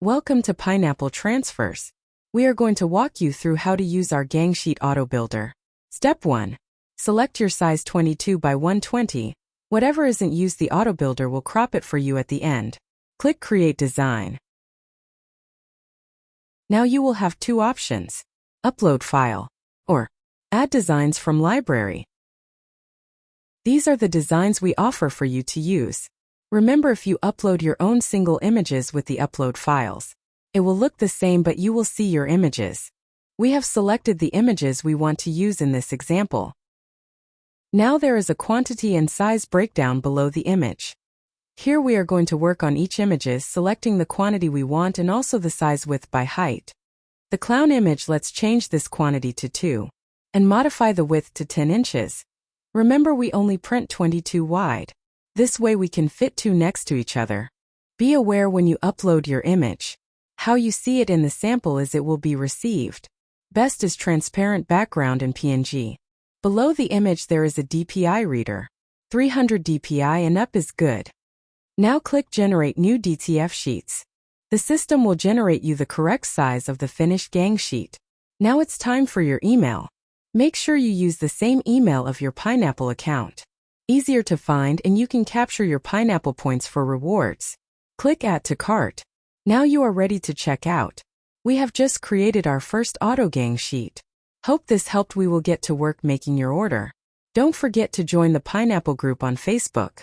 Welcome to Pineapple Transfers. We are going to walk you through how to use our gang sheet auto builder. Step 1. Select your size 22 by 120. Whatever isn't used, the auto builder will crop it for you at the end. Click Create Design. Now you will have two options: Upload File or Add Designs from Library. These are the designs we offer for you to use. Remember, if you upload your own single images with the upload files, it will look the same, but you will see your images. We have selected the images we want to use in this example. Now there is a quantity and size breakdown below the image. Here we are going to work on each images, selecting the quantity we want and also the size width by height. The clown image, let's change this quantity to 2 and modify the width to 10 inches. Remember, we only print 22 wide. This way we can fit two next to each other. Be aware when you upload your image, how you see it in the sample is it will be received. Best is transparent background in PNG. Below the image there is a DPI reader. 300 DPI and up is good. Now click Generate New DTF Sheets. The system will generate you the correct size of the finished gang sheet. Now it's time for your email. Make sure you use the same email of your Pineapple account. Easier to find, and you can capture your Pineapple points for rewards. Click Add to Cart. Now you are ready to check out. We have just created our first auto gang sheet. Hope this helped. We will get to work making your order. Don't forget to join the Pineapple group on Facebook.